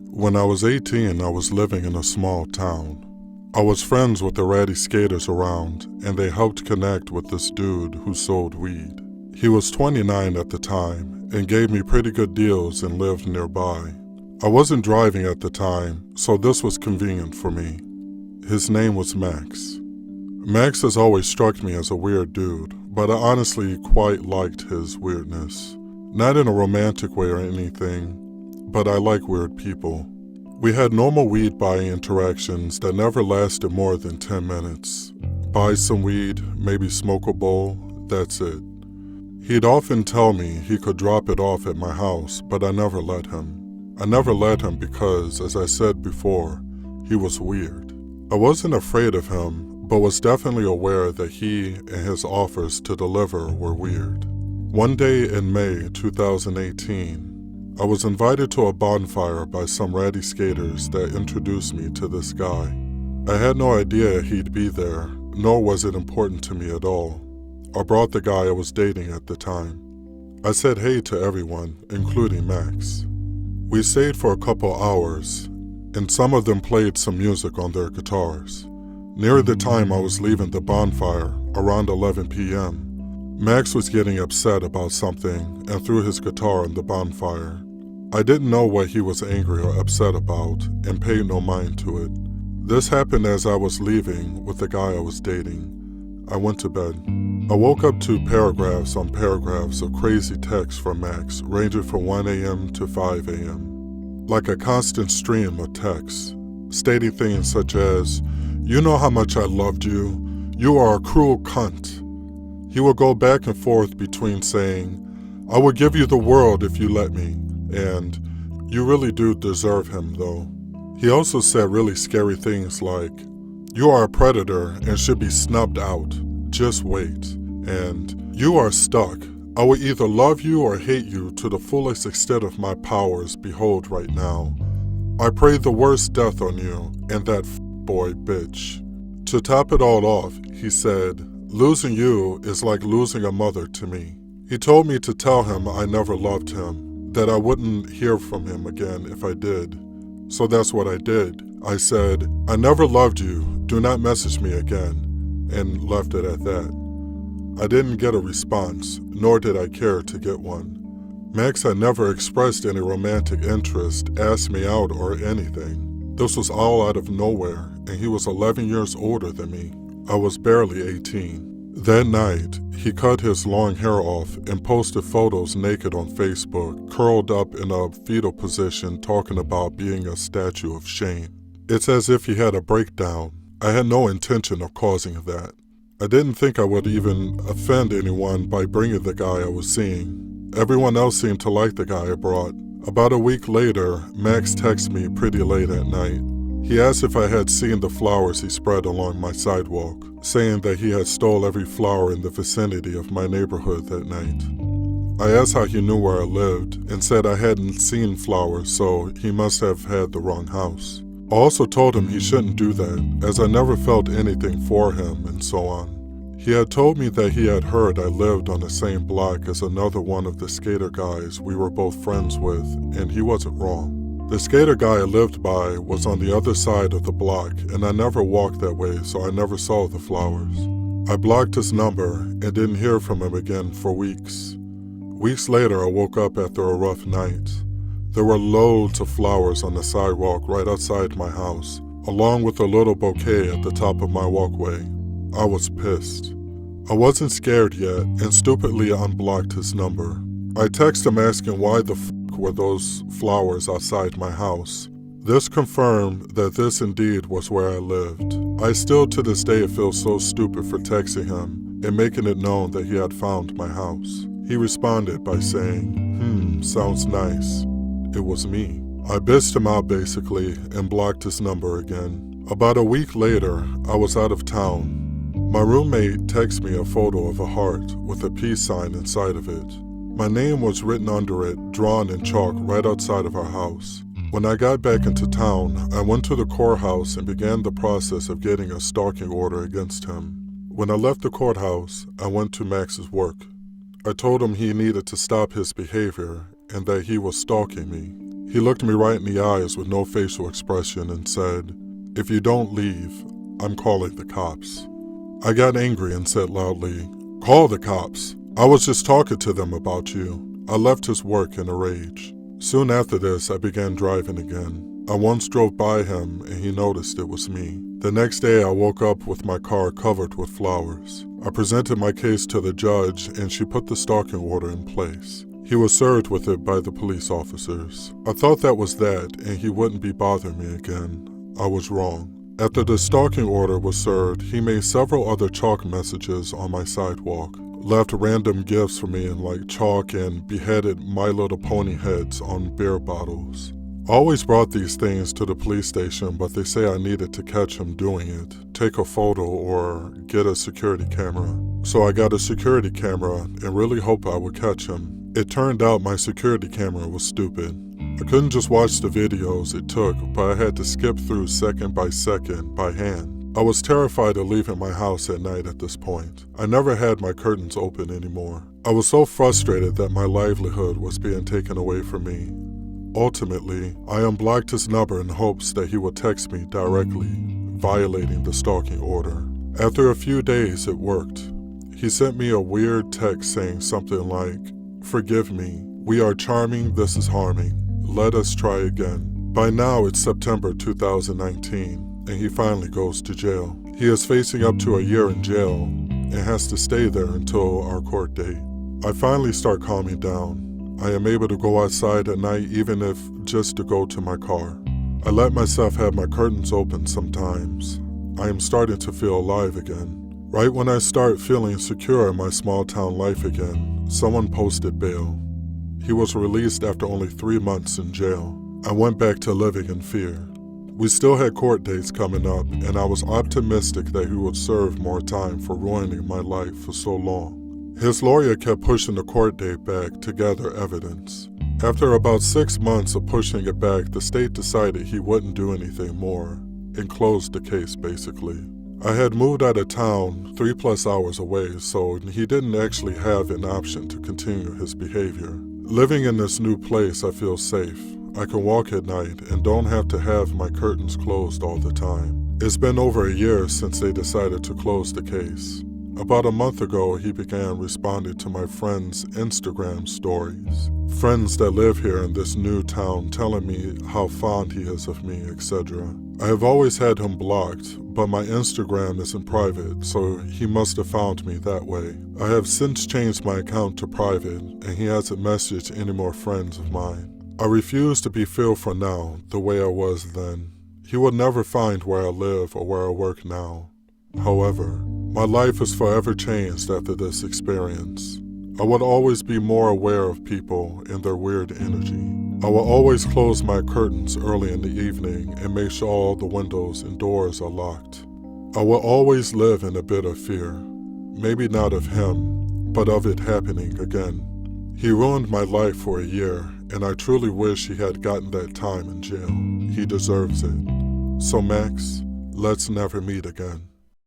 When I was 18, I was living in a small town. I was friends with the ratty skaters around, and they helped connect with this dude who sold weed. He was 29 at the time and gave me pretty good deals and lived nearby. I wasn't driving at the time, so this was convenient for me. His name was Max. Max has always struck me as a weird dude, but I honestly quite liked his weirdness. Not in a romantic way or anything, but I like weird people. We had normal weed buying interactions that never lasted more than 10 minutes. Buy some weed, maybe smoke a bowl, that's it. He'd often tell me he could drop it off at my house, but I never let him. I never let him because, as I said before, he was weird. I wasn't afraid of him, but was definitely aware that he and his offers to deliver were weird. One day in May 2018, I was invited to a bonfire by some ratty skaters that introduced me to this guy. I had no idea he'd be there, nor was it important to me at all. I brought the guy I was dating at the time. I said hey to everyone, including Max. We stayed for a couple hours, and some of them played some music on their guitars. Near the time I was leaving the bonfire, around 11 p.m., Max was getting upset about something and threw his guitar in the bonfire. I didn't know what he was angry or upset about and paid no mind to it. This happened as I was leaving with the guy I was dating. I went to bed. I woke up to paragraphs on paragraphs of crazy text from Max ranging from 1 a.m. to 5 a.m. Like a constant stream of texts, stating things such as, "You know how much I loved you. You are a cruel cunt." He would go back and forth between saying, "I would give you the world if you let me," and "You really do deserve him, though." He also said really scary things like, "You are a predator and should be snubbed out. Just wait." And "You are stuck. I will either love you or hate you to the fullest extent of my powers behold right now. I pray the worst death on you and that boy bitch." To top it all off, he said, "Losing you is like losing a mother to me." He told me to tell him I never loved him, that I wouldn't hear from him again if I did. So that's what I did. I said, "I never loved you, do not message me again," and left it at that. I didn't get a response, nor did I care to get one. Max had never expressed any romantic interest, asked me out, or anything. This was all out of nowhere, and he was 11 years older than me. I was barely 18. That night, he cut his long hair off and posted photos naked on Facebook, curled up in a fetal position talking about being a statue of shame. It's as if he had a breakdown. I had no intention of causing that. I didn't think I would even offend anyone by bringing the guy I was seeing. Everyone else seemed to like the guy I brought. About a week later, Max texted me pretty late at night. He asked if I had seen the flowers he spread along my sidewalk, saying that he had stole every flower in the vicinity of my neighborhood that night. I asked how he knew where I lived and said I hadn't seen flowers, so he must have had the wrong house. I also told him he shouldn't do that, as I never felt anything for him and so on. He had told me that he had heard I lived on the same block as another one of the skater guys we were both friends with, and he wasn't wrong. The skater guy I lived by was on the other side of the block, and I never walked that way, so I never saw the flowers. I blocked his number and didn't hear from him again for weeks. Weeks later, I woke up after a rough night. There were loads of flowers on the sidewalk right outside my house, along with a little bouquet at the top of my walkway. I was pissed. I wasn't scared yet and stupidly unblocked his number. I texted him asking why the fuck were those flowers outside my house. This confirmed that this indeed was where I lived. I still to this day feel so stupid for texting him and making it known that he had found my house. He responded by saying, sounds nice. It was me. I bitched him out basically and blocked his number again. About a week later, I was out of town. My roommate texted me a photo of a heart with a peace sign inside of it. My name was written under it, drawn in chalk right outside of our house. When I got back into town, I went to the courthouse and began the process of getting a stalking order against him. When I left the courthouse, I went to Max's work. I told him he needed to stop his behavior and that he was stalking me. He looked me right in the eyes with no facial expression and said, "If you don't leave, I'm calling the cops." I got angry and said loudly, "Call the cops. I was just talking to them about you." I left his work in a rage. Soon after this, I began driving again. I once drove by him and he noticed it was me. The next day, I woke up with my car covered with flowers. I presented my case to the judge and she put the stalking order in place. He was served with it by the police officers. I thought that was that and he wouldn't be bothering me again. I was wrong. After the stalking order was served, he made several other chalk messages on my sidewalk, left random gifts for me in like chalk and beheaded My Little Pony heads on beer bottles. I always brought these things to the police station, but they say I needed to catch him doing it, take a photo, or get a security camera. So I got a security camera and really hoped I would catch him. It turned out my security camera was stupid. I couldn't just watch the videos it took, but I had to skip through second by hand. I was terrified of leaving my house at night at this point. I never had my curtains open anymore. I was so frustrated that my livelihood was being taken away from me. Ultimately, I unblocked his number in hopes that he would text me directly, violating the stalking order. After a few days, it worked. He sent me a weird text saying something like, "Forgive me. We are charming, this is harming. Let us try again." By now, it's September 2019, and he finally goes to jail. He is facing up to a year in jail and has to stay there until our court date. I finally start calming down. I am able to go outside at night even if just to go to my car. I let myself have my curtains open sometimes. I am starting to feel alive again. Right when I start feeling secure in my small town life again, someone posted bail. He was released after only 3 months in jail. I went back to living in fear. We still had court dates coming up, and I was optimistic that he would serve more time for ruining my life for so long. His lawyer kept pushing the court date back to gather evidence. After about 6 months of pushing it back, the state decided he wouldn't do anything more and closed the case basically. I had moved out of town 3+ hours away, so he didn't actually have an option to continue his behavior. Living in this new place, I feel safe. I can walk at night and don't have to have my curtains closed all the time. It's been over a year since they decided to close the case. About a month ago, he began responding to my friends' Instagram stories. Friends that live here in this new town telling me how fond he is of me, etc. I have always had him blocked, but my Instagram isn't private, so he must have found me that way. I have since changed my account to private, and he hasn't messaged any more friends of mine. I refuse to be fearful now the way I was then. He will never find where I live or where I work now. However, my life is forever changed after this experience. I would always be more aware of people and their weird energy. I will always close my curtains early in the evening and make sure all the windows and doors are locked. I will always live in a bit of fear, maybe not of him, but of it happening again. He ruined my life for a year, and I truly wish he had gotten that time in jail. He deserves it. So Max, let's never meet again.